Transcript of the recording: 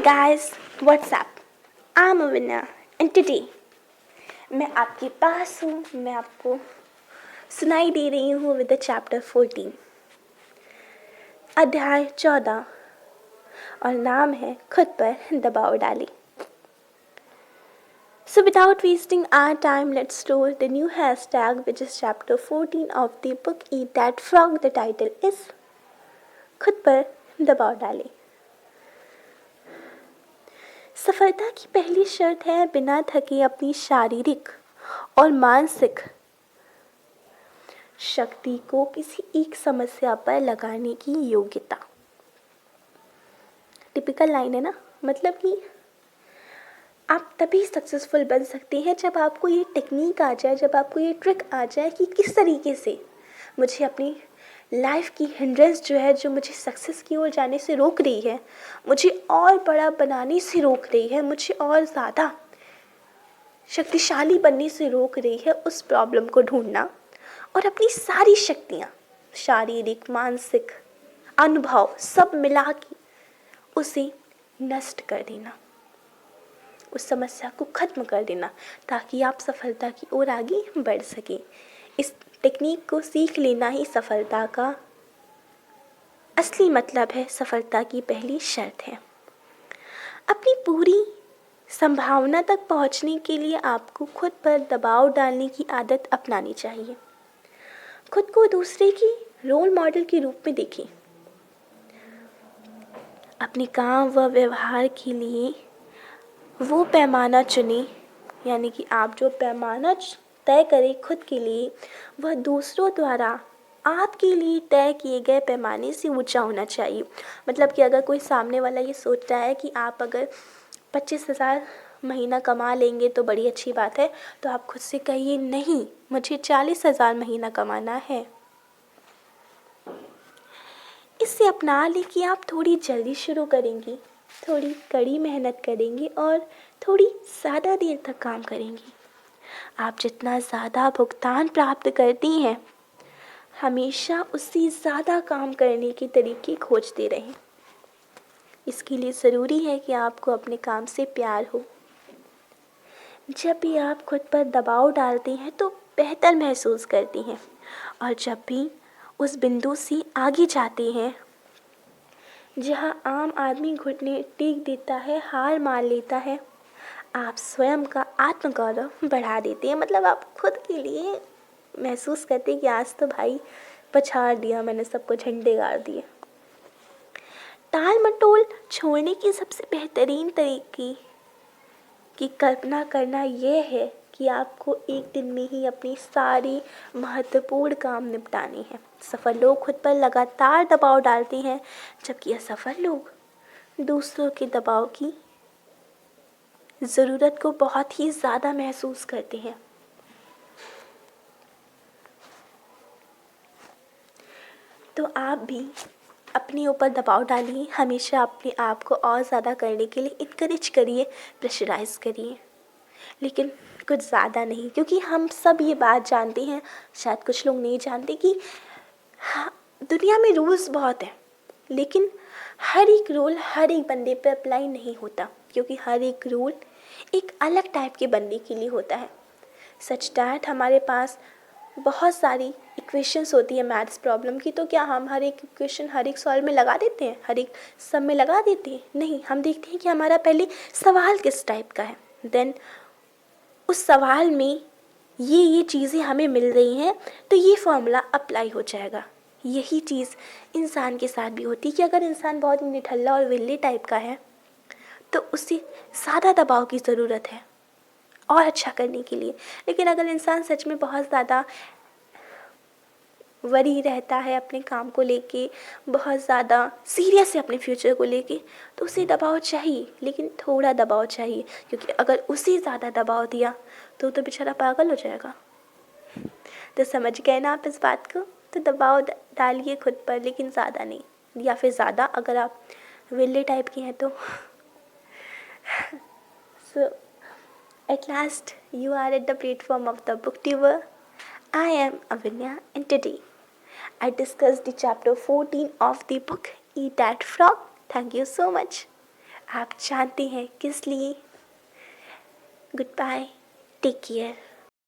guys, what's up? I'm Avinya and today मैं आपके पास हूँ, मैं आपको सुनाई दे रही हूँ विद द चैप्टर 14, अध्याय 14 और नाम है खुद पर दबाव डालें. So without wasting our time, let's roll the new hashtag which is chapter 14 of the book Eat That Frog. The title is खुद पर दबाव डालें. सफलता की पहली शर्त है बिना थके अपनी शारीरिक और मानसिक शक्ति को किसी एक समस्या पर लगाने की योग्यता. टिपिकल लाइन है ना, मतलब कि आप तभी सक्सेसफुल बन सकते हैं जब आपको ये टेक्निक आ जाए, जब आपको ये ट्रिक आ जाए कि किस तरीके से मुझे अपनी लाइफ की हिंड्रेंस जो है, जो मुझे सक्सेस की ओर जाने से रोक रही है, मुझे और बड़ा बनाने से रोक रही है, मुझे और ज़्यादा शक्तिशाली बनने से रोक रही है, उस प्रॉब्लम को ढूंढना और अपनी सारी शक्तियाँ, शारीरिक, मानसिक, अनुभव सब मिला के उसे नष्ट कर देना, उस समस्या को ख़त्म कर देना ताकि आप सफलता की ओर आगे बढ़ सकें. इस टेक्निक को सीख लेना ही सफलता का असली मतलब है, सफलता की पहली शर्त है. अपनी पूरी संभावना तक पहुंचने के लिए आपको खुद पर दबाव डालने की आदत अपनानी चाहिए. खुद को दूसरे की रोल मॉडल के रूप में देखें. अपने काम व व्यवहार के लिए वो पैमाना चुनें, यानी कि आप जो पैमाना तय करें खुद के लिए, वह दूसरों द्वारा आपके लिए तय किए गए पैमाने से ऊंचा होना चाहिए. मतलब कि अगर कोई सामने वाला ये सोच रहा है कि आप अगर 25,000 महीना कमा लेंगे तो बड़ी अच्छी बात है, तो आप खुद से कहिए नहीं, मुझे 40,000 महीना कमाना है. इससे अपना लें कि आप थोड़ी जल्दी शुरू करेंगी, थोड़ी कड़ी मेहनत करेंगी और थोड़ी ज़्यादा देर तक काम करेंगी. आप जितना ज़्यादा भुगतान प्राप्त करती हैं, हमेशा उससे ज़्यादा काम करने के तरीके खोजते रहें. इसके लिए ज़रूरी है कि आपको अपने काम से प्यार हो. जब भी आप खुद पर दबाव डालती हैं तो बेहतर महसूस करती हैं, और जब भी उस बिंदु से आगे जाते हैं जहां आम आदमी घुटने टेक देता है, हार मान लेता है, आप स्वयं का आत्मगौरव बढ़ा देते हैं. मतलब आप खुद के लिए महसूस करते हैं कि आज तो भाई पछाड़ दिया मैंने, सबको झंडे गाड़ दिए. टाल मटोल छोड़ने की सबसे बेहतरीन तरीके की कल्पना करना यह है कि आपको एक दिन में ही अपनी सारी महत्वपूर्ण काम निपटाने हैं. सफल लोग खुद पर लगातार दबाव डालते हैं, जबकि असफल लोग दूसरों के दबाव की ज़रूरत को बहुत ही ज़्यादा महसूस करते हैं. तो आप भी अपने ऊपर दबाव डालिए, हमेशा अपने आप को और ज़्यादा करने के लिए इनकरेज करिए, प्रेशराइज़ करिए, लेकिन कुछ ज़्यादा नहीं. क्योंकि हम सब ये बात जानते हैं, शायद कुछ लोग नहीं जानते, कि हाँ, दुनिया में रूल्स बहुत हैं, लेकिन हर एक रूल हर एक बंदे पे अप्लाई नहीं होता, क्योंकि हर एक रूल एक अलग टाइप के बंदे के लिए होता है. सच डैट हमारे पास बहुत सारी इक्वेशंस होती है मैथ्स प्रॉब्लम की, तो क्या हम हर एक इक्वेशन हर एक सॉल्व में लगा देते हैं, हर एक सम में लगा देते हैं? नहीं, हम देखते हैं कि हमारा पहले सवाल किस टाइप का है, देन उस सवाल में ये चीज़ें हमें मिल रही हैं तो ये फॉर्मूला अप्लाई हो जाएगा. यही चीज़ इंसान के साथ भी होती है कि अगर इंसान बहुत निठल्ला और विल्ले टाइप का है तो उसे ज़्यादा दबाव की ज़रूरत है और अच्छा करने के लिए. लेकिन अगर इंसान सच में बहुत ज़्यादा वरी रहता है अपने काम को लेके, बहुत ज़्यादा सीरियस है अपने फ्यूचर को लेके, तो उसे दबाव चाहिए, लेकिन थोड़ा दबाव चाहिए. क्योंकि अगर उसे ज़्यादा दबाव दिया तो बेचारा पागल हो जाएगा. तो समझ गए ना आप इस बात को? तो दबाव डालिए खुद पर, लेकिन ज़्यादा नहीं, या फिर ज़्यादा अगर आप विल्ले टाइप की हैं तो. So at last you are at the platform of the book tour. I am Avinya, and today I discussed the chapter 14 of the book Eat That Frog. Thank you so much. आप जानते हैं किस लिए। Goodbye, take care.